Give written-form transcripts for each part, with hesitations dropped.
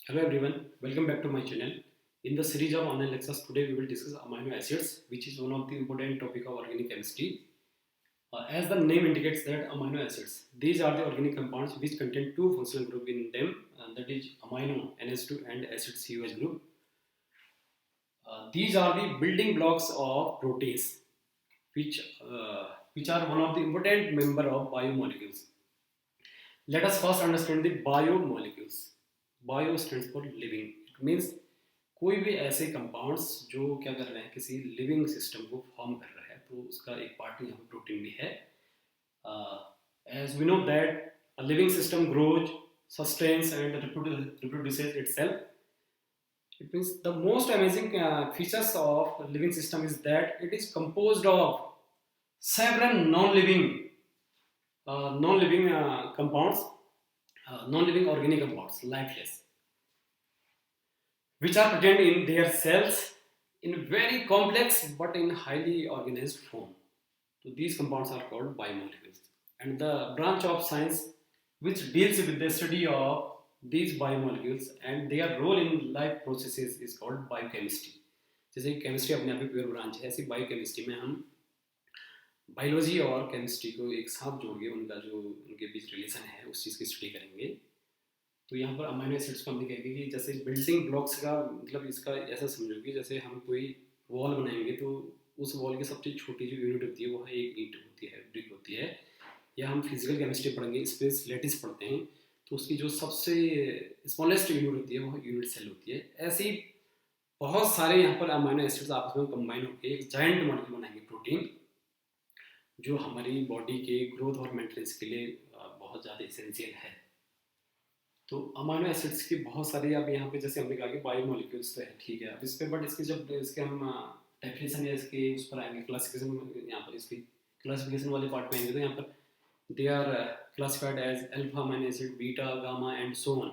Hello everyone, welcome back to my channel. In the series of online lectures, today we will discuss amino acids, which is one of the important topic of organic chemistry. As the name indicates that amino acids, these are the organic compounds which contain two functional groups in them, that is amino NH2 and acid COH group. These are the building blocks of proteins, which are one of the important member of biomolecules. Let us first understand the biomolecules. Bio stands for living. It means कोई भी ऐसे compounds जो क्या कर रहे हैं किसी living system को फॉर्म कर रहा है तो उसका एक पार्ट यहाँ पे प्रोटीन भी है. As we know that a living system grows, sustains and reproduces itself. It means the most amazing features of a living system is that it is composed of several non-living compounds, non-living organic compounds, lifeless, which are present in their cells in very complex but in highly organized form. So these compounds are called biomolecules. And the branch of science which deals with the study of these biomolecules and their role in life processes is called biochemistry. जैसे chemistry अपने आप में pure branch है, ऐसी biochemistry में हम biology और chemistry को एक साथ जोड़ के उनका जो उनके बीच रिलेशन है उस चीज़ की स्टडी करेंगे. तो यहाँ पर अमीनो एसिड्स को हम कहेंगे कि जैसे बिल्डिंग ब्लॉक्स का मतलब इसका ऐसा समझो कि जैसे हम कोई वॉल बनाएंगे तो उस वॉल की सबसे छोटी जो यूनिट होती है वो है एक ईंट होती है, ब्रिक होती है. या हम फिजिकल केमिस्ट्री पढ़ेंगे, स्पेस लेटिस पढ़ते हैं तो उसकी जो सबसे स्मॉलेस्ट यूनिट होती है वो यूनिट सेल होती है. ऐसी बहुत सारे यहाँ पर अमीनो एसिड्स आपस में कंबाइन होकर एक जायंट मॉलिक्यूल बनाएंगे प्रोटीन, जो हमारी बॉडी के ग्रोथ और मेंटेनेंस के लिए बहुत ज़्यादा इसेंशियल है. तो अमीनो एसिड्स की बहुत सारी अब यहाँ पे जैसे हमने कहा कि बायोमोलिक्यूल्स तो है, ठीक है. अब इस पे बट इसके जब इसके हम डेफिनेशन या इसके उस पर आएंगे क्लासिफिकेशन, यहाँ पर इसकी क्लासिफिकेशन वाले पार्ट में आएंगे तो यहाँ पर they are classified as alpha amino acid, beta, gamma and so on.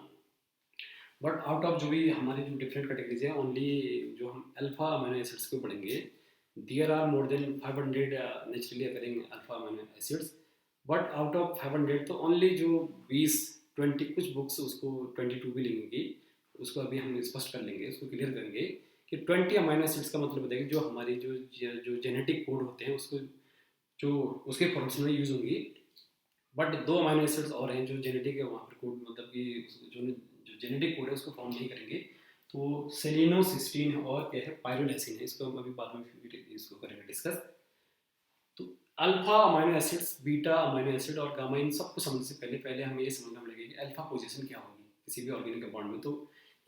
But out of जो भी हमारी जो डिफरेंट कैटेगरीज है, ओनली जो हम अल्फा अमीनो एसिड्स को पढ़ेंगे, there are more than 500 naturally occurring alpha amino acids. But out of 500 तो ओनली जो 20 कुछ बुक्स उसको 22 भी लेंगी, उसको अभी हम स्पष्ट कर लेंगे, उसको क्लियर करेंगे कि 20 अमीनो एसिड्स का मतलब बताएंगे जो हमारी जो जेनेटिक कोड होते हैं उसको जो उसके फॉर्मेशन में यूज़ होंगी. बट 2 अमीनो एसिड्स और हैं जो जेनेटिक है वहाँ पर कोड मतलब कि जो जेनेटिक कोड है उसको फॉर्म नहीं करेंगे. तो सेलिनोसिस्टीन और क्या है, पायरोलेसिन है. इसको हम अभी बाद में इसको करेंगे डिस्कस. तो alpha amino acids, beta amino acid और गामा, इन सबको समझने से पहले पहले हमें ये समझना पड़ेगा कि अल्फा पोजीशन क्या होगी किसी भी ऑर्गेनिक कंपाउंड में. तो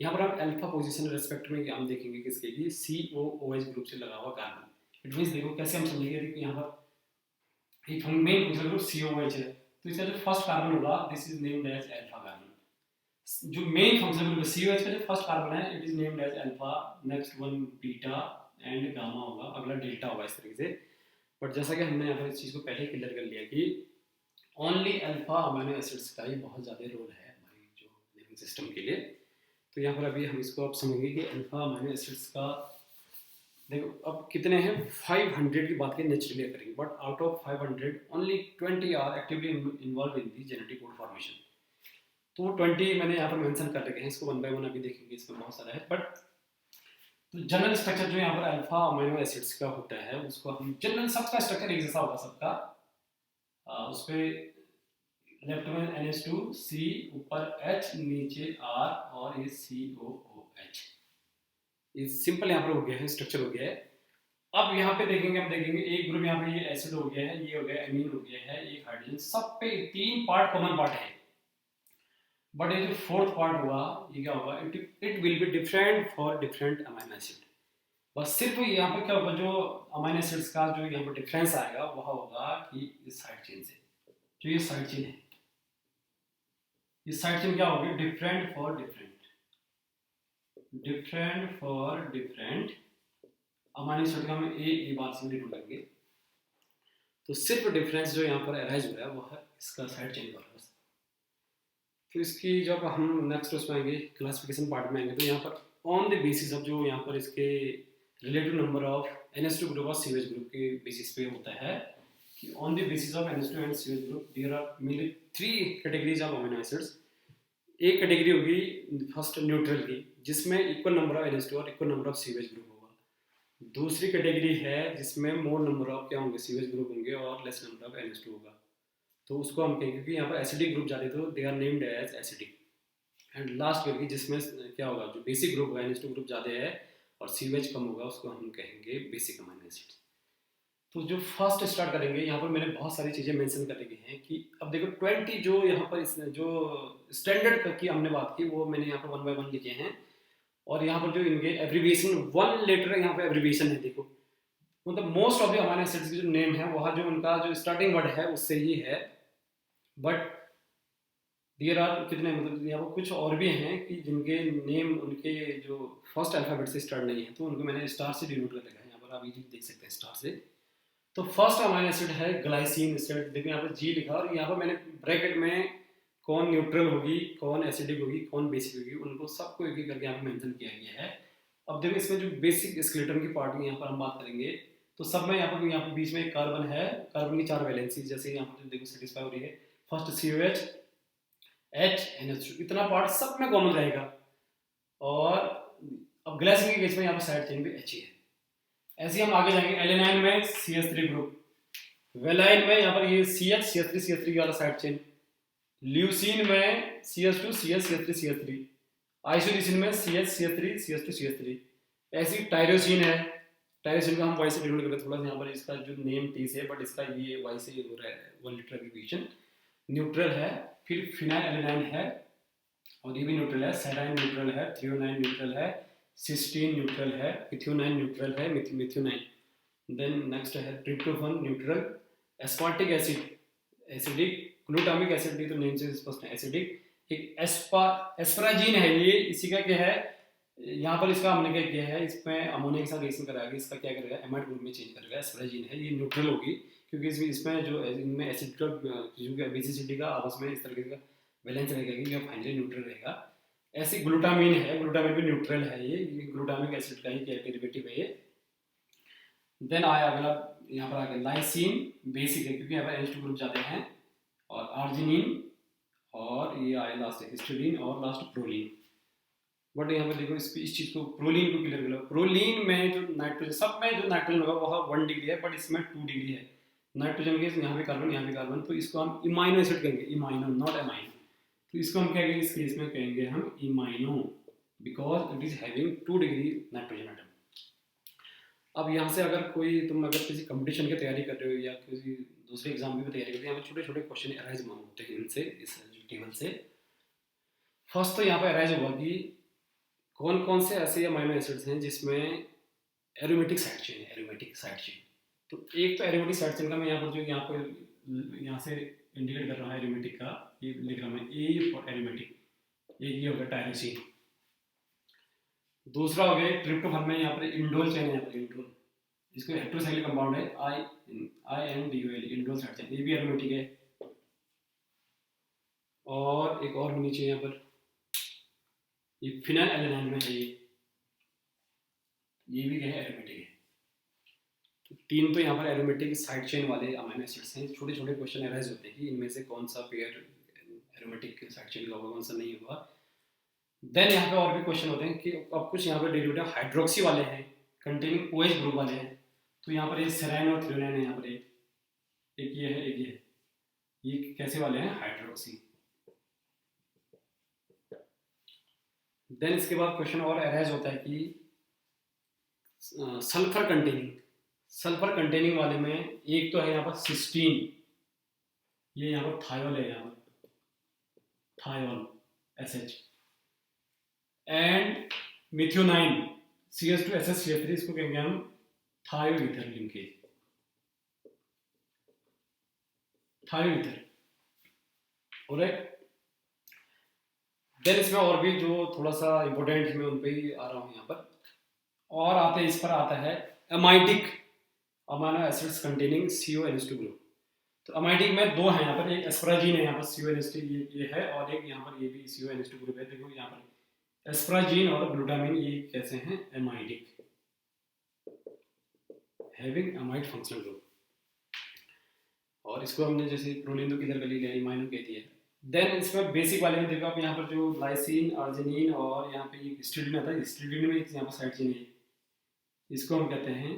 यहाँ पर हम अल्फा पोजीशन रेस्पेक्ट में हम देखेंगे किसके की, COOH ग्रुप से लगा हुआ कार्बन. इट मीन्स देखो कैसे हम समझेंगे कि यहाँ पर एक मेन फंक्शनल ग्रुप COOH है तो इसका जो फर्स्ट कार्बन होगा this is named as alpha carbon. जो मेन फंक्शनल ग्रुप COOH का जो फर्स्ट कार्बन है it is named as alpha, next one beta and gamma होगा, अगला डेल्टा होगा, इस तरीके से. बट जैसा कि हमने यहाँ पर इस चीज़ को पहले क्लियर कर लिया कि ओनली अल्फा अमीनो एसिड्स का ही बहुत ज़्यादा रोल है हमारी जो लिविंग सिस्टम के लिए. तो यहाँ पर अभी हम इसको अब समझेंगे कि अल्फा अमीनो एसिड्स का देखो अब कितने हैं, 500 की बात करें नेचुरली करेंगे, but out of 500 only 20 are actively involved in the genetic code formation. तो 20 मैंने यहाँ पर मेंशन कर रखे हैं, इसको वन बाय वन अभी देखेंगे, इसमें बहुत सारा है. बट तो जनरल स्ट्रक्चर जो यहाँ पर अल्फा अमीनो एसिड्स का होता है उसको हम जनरल सबका स्ट्रक्चर एक जैसा होगा सबका. उस पर लेफ्ट में NH2C, ऊपर H, नीचे R और ये COOH. ये सिंपल यहाँ पर हो गया है, स्ट्रक्चर हो गया है. अब यहाँ पे देखेंगे, हम देखेंगे एक ग्रुप यहाँ पे ये एसिड हो गया है, ये हो गया एमीन हो गया है, एक हाइड्रोजन, सब पे 3 पार्ट कॉमन पार्ट है. बट ये जो फोर्थ पार्ट हुआ ये क्या होगा, it will be different for different amino acid. बस सिर्फ यहाँ पे क्या होगा, जो अमीनो एसिड्स का जो यहाँ पर डिफरेंस आएगा वह होगा कि इस साइड चेन से, जो ये साइड चेन है, इस साइड चेन क्या होगी, different for different amino acid का हम ए बात से डिनोट करेंगे. तो सिर्फ डिफरेंस जो यहाँ पर अराइज हो रहा है वो है इसका साइड चेन का. तो इसकी जब हम नेक्स्ट उसमें आएंगे क्लासिफिकेशन पार्ट में आएंगे तो यहाँ पर ऑन द बेसिस ऑफ जो यहाँ पर इसके relative number of NH2 group और COH ग्रुप के बेसिस पे होता है कि on the basis of NH2 and COH group there are mainly 3 categories of amino acids. एक कैटेगरी होगी फर्स्ट न्यूट्रल की, जिसमें इक्वल नंबर ऑफ NH2 और इक्वल नंबर ऑफ सीवेज ग्रुप होगा। दूसरी कैटेगरी है जिसमें मोर नंबर ऑफ क्या होंगे, सीवेज ग्रुप होंगे और लेस नंबर ऑफ NH2 होगा। तो उसको हम कहेंगे कि यहाँ पर एसिडिक ग्रुप जाते तो they are named as acidic. And last category जिसमें क्या होगा, जो बेसिक ग्रुप होगा, NH2 ग्रुप ज़्यादा है और सीवेज कम होगा, उसको हम कहेंगे बेसिक अमीनो एसिड। तो जो फर्स्ट स्टार्ट करेंगे, यहाँ पर मैंने बहुत सारी चीज़ें मेंशन करेंगे हैं कि अब देखो 20 जो यहाँ पर इसने जो स्टैंडर्ड की हमने बात की वो मैंने यहाँ पर 1 बाय 1 लिखे हैं। और यहाँ पर जो इनके एब्रीविएशन 1 लेटर यहाँ पर एब्रीविएशन है, देखो मतलब most of the amino acids की जो नेम है वहाँ जो उनका जो स्टार्टिंग वर्ड है उससे ही है। बट देयर आर कितने, मतलब यहाँ पर कुछ और भी हैं कि जिनके नेम उनके जो फर्स्ट अल्फ़ाबेट से स्टार्ट नहीं है, तो उनको मैंने स्टार से डिनोट कर रखा है। यहाँ पर आप ये देख सकते हैं स्टार से। तो फर्स्ट अमीनो एसिड है ग्लाइसिन एसिड। देखिए यहाँ पर जी लिखा और यहाँ पर मैंने ब्रैकेट में कौन न्यूट्रल होगी, कौन एसिडिक होगी, कौन बेसिक होगी, उनको सबको एक एक करके यहाँ पर मेंशन किया गया है। अब देखो इसमें जो बेसिक स्केलेटन की पार्ट की यहाँ पर हम बात करेंगे, तो सब में यहाँ पर बीच में एक कार्बन है, कार्बन की 4 वैलेंसी जैसे यहाँ पर देखो सेटिस्फाई हो रही है। फर्स्ट COH H NH2 इतना पार्ट सब में कॉमन रहेगा। और अब ग्लाइसिन के केस में यहाँ पर साइड चेन भी H ही है। ऐसे ही हम आगे जाएंगे, एलेनाइन में CH3 ग्रुप, वेलाइन में यहाँ पर ये CH CH3 वाला साइड चेन, ल्यूसीन में CH2 CH CH3 आइसोल्यूसिन में CH CH2 CH3। ऐसी टायरोसिन है, टायरोसिन का हम वाई से डिनोट करते हैं, थोड़ा सा यहाँ पर इसका जो नेम T से है बट इसका ये वाई से हो रहा है, 1 लीटर एब्रीविएशन। न्यूट्रल है, फिर फिनाइल एलेनाइन है और ये भी न्यूट्रल है, सेराइन न्यूट्रल है, थ्रियोनाइन न्यूट्रल है, सिस्टीन न्यूट्रल है, मिथ्योनाइन न्यूट्रल है, मिथ्योनाइन। देन नेक्स्ट है tryptophan neutral, aspartic acid acidic, glutamic acid भी तो नेम से स्पष्ट है एसिडिक। एक एस्पराजीन है, ये इसी का क्या है, यहाँ पर इसका हमने क्या किया है, इसमें अमोनिया के साथ रिएक्शन कराएगा, इसका क्या करेगा, एमाइड ग्रुप में चेंज करेगा। एस्पराजीन है, ये न्यूट्रल होगी क्योंकि इसमें जो इनमें एसिड का जो बेसिसिटी का आपस में इस तरीके का बैलेंस रहेगा कि यह फाइनली न्यूट्रल रहेगा। ऐसी ग्लूटामिन है, ग्लूटामिन भी न्यूट्रल है, ये ग्लूटामिक एसिड का ही डेरिवेटिव है ये। देन आया अगला, यहाँ पर आगे लाइसिन बेसिक है क्योंकि यहाँ पर NH2 ग्रुप जाते हैं, और आर्जिनिन, और ये आया लास्ट हिस्टडीन, और लास्ट प्रोलीन। बट यहाँ पर देखो इस चीज़ को, प्रोलीन को क्लियर कर लो। प्रोलीन में जो नाइट्रोजन, सब में जो नाइट्रोजन होगा वह 1 डिग्री है, बट इसमें 2 डिग्री है। नाइट्रोजन के यहाँ पे कार्बन, यहाँ पे कार्बन, तो इसको हम इमाइनो एसिड कहेंगे, इमाइनो नॉट एमाइनो। तो इसको हम क्या कहेंगे, इस केस में कहेंगे हम imino, because it is having 2 degree nitrogen atom. अब यहाँ से अगर कोई, तुम अगर किसी कंपटीशन की तैयारी कर रहे हो या किसी दूसरे एग्जाम की भी तैयारी करते हो, यहाँ पे छोटे छोटे क्वेश्चन अराइज होते हैं इनसे, इस टेबल से। फर्स्ट तो यहाँ पे अराइज होगा कि कौन कौन से ऐसे अमीनो एसिड्स हैं जिसमें एरोमेटिक साइड चेन है, एरोमेटिक साइड चेन। तो एक तो एरोमेटिक साइड चेन का मैं यहाँ पर जो यहाँ से इंडिकेट कर रहा हूँ एरोमेटिक का, ये लिख रहा हूँ ए फॉर एरोमेटिक, एक ये हो गया टायरोसिन। दूसरा हो गया ट्रिप्टोफान में, यहाँ पर इंडोल चेन है, यहाँ पर इंडोल, इसको हेट्रोसाइक्लिक कंपाउंड है INDOL, इंडोल साइड चेन, ये भी एरोमेटिक है। और एक और नीचे यहाँ पर ये फिनाइल एलेनाइन में है, ये भी क्या है, एरोमेटिक है। तो 3 तो यहाँ पर एरोमेटिक साइड चेन वाले अमीनो एसिड्स हैं। छोटे छोटे क्वेश्चन अराइज होते हैं कि इनमें से कौन सा पेयर एरोमेटिक साइड चेन का होगा, कौन सा नहीं होगा। देन यहाँ पे और भी क्वेश्चन होते हैं कि अब कुछ यहाँ पे डेरिवेटिव हाइड्रोक्सी वाले हैं, कंटेनिंग OH ग्रुप वाले हैं। तो यहाँ पर ये सेराइन और थ्रियोनाइन है, यहाँ पर एक ये है, एक ये है, ये कैसे वाले हैं, हाइड्रोक्सी। देन इसके बाद क्वेश्चन और अराइज होता है कि सल्फर कंटेनिंग वाले में एक तो है यहाँ पर सिस्टीन, ये यहाँ पर थायोल है, यहाँ पर thiol SH, and methionine CH2SH3, इसको कहेंगे हम thioether linkage, thioether. Alright. Then इसमें और भी जो थोड़ा सा इंपॉर्टेंट है, मैं उन पे ही आ रहा हूँ यहाँ पर। और आते हैं, इस पर आता है amidic amino acids containing CONH2 group. तो अमाइडिक में 2 हैं यहाँ पर, एक एस्पराजीन है यहाँ पर CONH2 ये है, और एक यहाँ पर ये भी CONH2 ग्रुप है। देखो यहाँ पर एस्पराजीन और ग्लूटामिन ये कैसे हैं, अमाइडिक, हैविंग अमाइड फंक्शनल ग्रुप। और इसको हमने जैसे प्रोलीन तो किधर कर लिया, इमाइनो कह दिया। देन इसमें बेसिक वाले में देखो आप यहाँ पर जो लाइसिन, अर्जिनिन और यहाँ पे हिस्टिडीन आता है, हिस्टिडीन में यहाँ पर साइड चेन है, इसको हम कहते हैं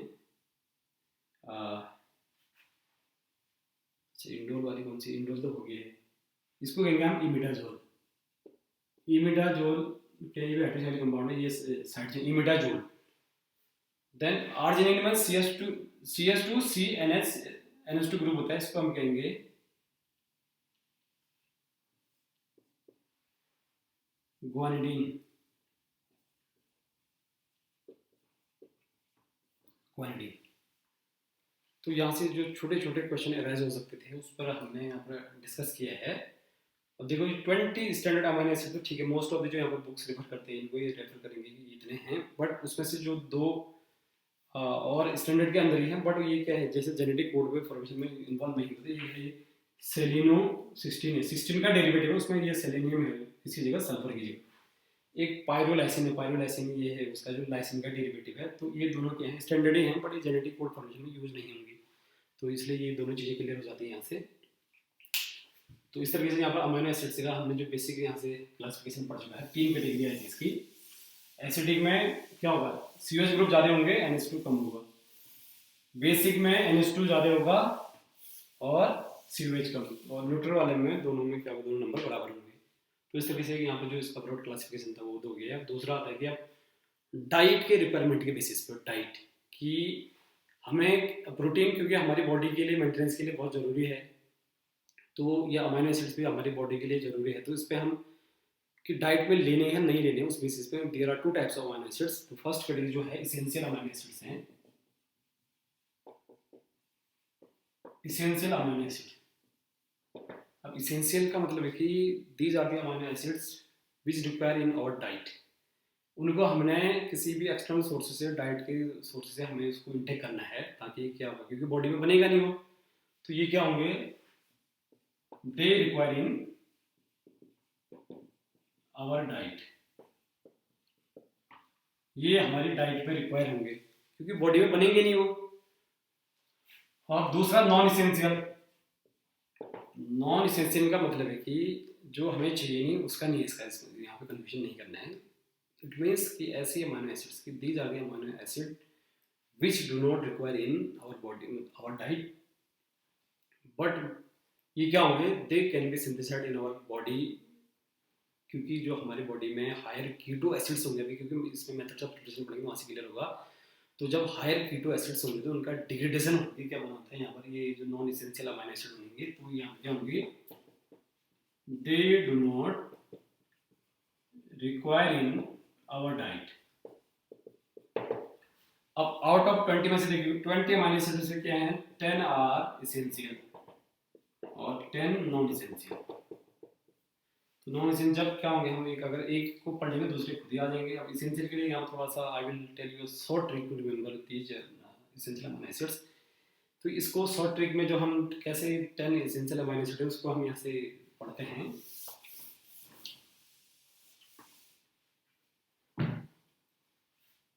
अच्छा इंडोल वाली कौन सी, इंडोल तो हो गई है, इसको कहेंगे हम इमिडाजोल। इमिडाजोल के ये हेटेरोसाइक्लिक कंपाउंड है, ये side chain imidazole. Then arginine में CS2 CNH2 ग्रुप होता है, इसको हम कहेंगे ग्वानिडीन। ग्वानिडीन। तो यहाँ से जो छोटे छोटे क्वेश्चन अराइज हो सकते थे उस पर हमने यहाँ पर डिस्कस किया है। अब देखो 20 स्टैंडर्ड अमीनो एसिड तो ठीक है, मोस्ट ऑफ द जो यहाँ पर बुक्स रेफर करते हैं इनको ये रेफर करेंगे कि इतने हैं, बट उसमें से जो दो और स्टैंडर्ड के अंदर ही है, बट ये क्या है जैसे जेनेटिक कोड पे फॉर्मेशन में इन्वॉल्व नहीं होते, ये है सेलिनो 16 है, 16 का डेरिवेटिव है, उसमें ये सेलेनियम है इसकी जगह सल्फर की जगह। एक पायरोलाइसिन है, पायरोलाइसिन ये है उसका जो लाइसिन का डेरिवेटिव है, तो ये दोनों क्या हैं स्टैंडर्ड ही हैं, बट ये जेनेटिक कोड फॉर्मेशन में यूज नहीं होंगे, तो इसलिए ये दोनों चीज़ें क्लियर हो जाती हैं यहाँ से। तो इस तरीके से यहाँ पर अमीनो एसिड्स का हमने जो बेसिक यहाँ से क्लासिफिकेशन पढ़ चुका है, 3 कैटेगरी है इसकी। एसिडिक में क्या होगा, COH ग्रुप ज़्यादा होंगे, NH2 कम होगा। बेसिक में NH2 ज़्यादा होगा और COH कम, और न्यूट्रल वाले में दोनों में क्या होगा, दोनों नंबर बराबर होंगे। तो इस तरीके से यहाँ पर जो इसका ब्रॉड क्लासिफिकेशन था वो तो हो गया। दूसरा आता है कि आप डाइट के रिक्वायरमेंट के बेसिस पर, डाइट कि हमें प्रोटीन क्योंकि हमारी बॉडी के लिए मेंटेनेंस के लिए बहुत ज़रूरी है, तो ये अमीनो एसिड्स भी हमारी बॉडी के लिए ज़रूरी है, तो इस पर हम कि डाइट में लेने हैं नहीं लेने उस बेसिस पे there are 2 types of amino acids. तो फर्स्ट कैटेगरी जो है इसेंशियल अमीनो एसिड्स हैं, इसेंशियल अमीनो एसिड। अब इसेंशियल का मतलब है कि these are the amino acids which require in our diet, उनको हमने किसी भी एक्सटर्नल सोर्स से, डाइट के सोर्स से हमें उसको इंटेक करना है, ताकि क्या होगा क्योंकि बॉडी में बनेगा नहीं हो, तो ये क्या होंगे, they require in our diet, ये हमारी डाइट में रिक्वायर होंगे क्योंकि बॉडी में बनेंगे नहीं वो। और दूसरा नॉन इसेंशियल, नॉन इसेंशियल का मतलब है कि जो हमें चाहिए नहीं उसका नहीं है, इसका यहाँ पे कंफ्यूजन नहीं करना है। इट मीन्स कि ऐसी अमीनो एसिड्स की these are the amino acid which do not require in our body, our diet, but ये क्या होंगे, they can be synthesized in our body, क्योंकि जो हमारी बॉडी में हायर कीटो एसिड्स होंगे अभी, क्योंकि इसमें मेथड्स ऑफ प्रिपरेशन पढ़ेंगे वहाँ से क्लियर होगा। तो जब हायर कीटो एसिड्स होंगे तो उनका डिग्रेडेशन होगी, क्या बनाता है यहाँ पर, ये जो नॉन इसेंशियल अमीनो एसिड होंगे तो यहाँ क्या होंगे, they do not require in our diet. अब आउट ऑफ 20 में से देखिए 20 अमीनो एसिड्स क्या हैं, 10 आर इसेंशियल और 10 नॉन इसेंशियल। तो नॉन इसेंशियल जब क्या होंगे, हम एक अगर एक को पढ़ लेंगे दूसरे खुद ही आ जाएंगे। अब इसेंशियल के लिए यहाँ थोड़ा सा I will tell you short trick to remember these essential amino acids. तो इसको शॉर्ट ट्रिक में जो हम कैसे 10 इसेंशियल अमीनो एसिड है उसको हम यहाँ से पढ़ते हैं।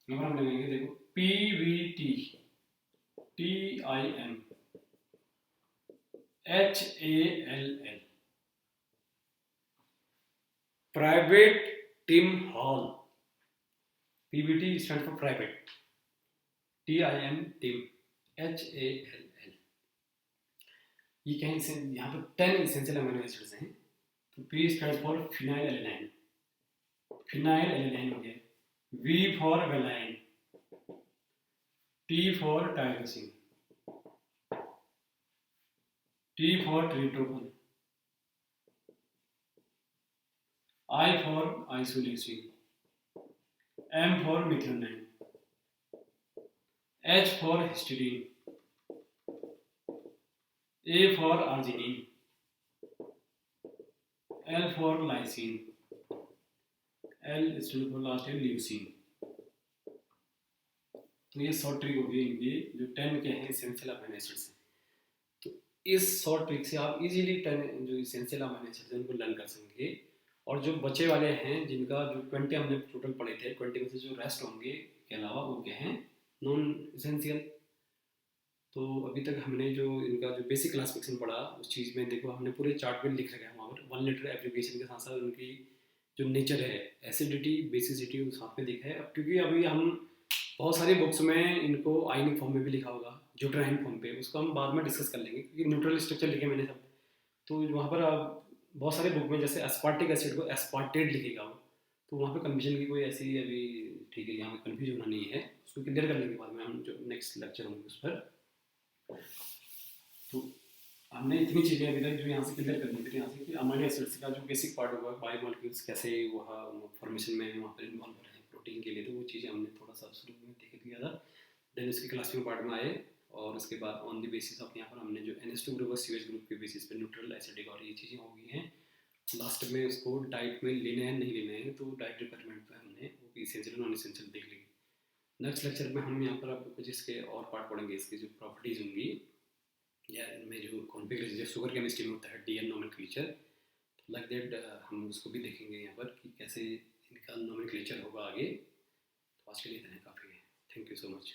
हम लेंगे देखो PVT, TIM, HALL, private Tim hall, PVT stand for private, TIM Tim, HALL। ये क्या है, यहाँ पर 10 इसेंशियल अमीनो एसिड्स हैं। तो P stand for phenyl alanine, phenyl alanine हो गया। V for valine, T for tyrosine, T for tryptophan, I for isoleucine, M for methylene, H for histidine, A for arginine, L for lysine, L stand for last है leucine. तो ये short trick होगी इनकी, जो 10 के हैं essential amino acids हैं। तो इस शॉर्ट ट्रिक से आप इजीली 10 जो इसेंशियल अमीनो एसिड्स हैं उनको लर्न कर सकेंगे। और जो बचे वाले हैं जिनका जो 20 हमने टोटल पढ़े थे, 20 में से जो रेस्ट होंगे के अलावा वो क्या हैं, नॉन इसेंशियल। तो अभी तक हमने जो इनका जो बेसिक क्लासिफिकेशन पढ़ा उस चीज़ में देखो हमने पूरे चार्ट में लिख रखा है वहाँ पर 1 लीटर एप्लीकेशन के साथ साथ उनकी जो नेचर है, एसिडिटी बेसिसिटी उस साथ में लिखा है। अब क्योंकि अभी हम बहुत सारी बुक्स में इनको आयनिक फॉर्म में भी लिखा होगा, ड्यूटराइन फॉर्म पे, उसको हम बाद में डिस्कस कर लेंगे क्योंकि न्यूट्रल स्ट्रक्चर लिखे मैंने सब। तो वहाँ पर आप बहुत सारे बुक में जैसे एस्पार्टिक एसिड को एस्पार्टेट लिखेगा वो, तो वहाँ पे कन्फ्यूजन की कोई ऐसी अभी, ठीक है, यहाँ पे कन्फ्यूज होना नहीं है, उसको क्लियर करने के बाद में हम जो नेक्स्ट लेक्चर होंगे उस पर। तो हमने इतनी चीज़ें अभी तक जो यहाँ से क्लियर करनी थी यहाँ से कि अमाइनो एसिड्स का जो बेसिक पार्ट होगा, बायोमोलिक्यूल्स कैसे वहाँ फॉर्मेशन में वहाँ पर इन्वॉल्व हो रहे हैं प्रोटीन के लिए, तो वो चीज़ें हमने थोड़ा सा शुरू में देख लिया था। देन उसके क्लासिफिकेशन पार्ट में आए और उसके बाद ऑन द बेसिस ऑफ यहाँ पर हमने जो NH2 ग्रुप और CH ग्रुप के बेसिस पे न्यूट्रल एसिडिक और ये चीज़ें हो गई हैं। लास्ट में उसको डाइट में लेना है नहीं लेना है, तो डाइट रिक्वायरमेंट पे हमने वो भी इसेंशियल नॉन इसेंशियल देख ली। नेक्स्ट लेक्चर में हम यहाँ पर आपको कुछ इसके और पार्ट पढ़ेंगे, इसकी जो प्रॉपर्टीज़ होंगी या इनमें जो कॉन्फ़िगरेशन जो शुगर केमिस्ट्री में होता है DN नोमेनक्लेचर, लाइक दैट हम उसको भी देखेंगे यहाँ पर कि कैसे इनका नोमेनक्लेचर होगा आगे। तो आज के लिए इतना काफ़ी है। Thank you so much.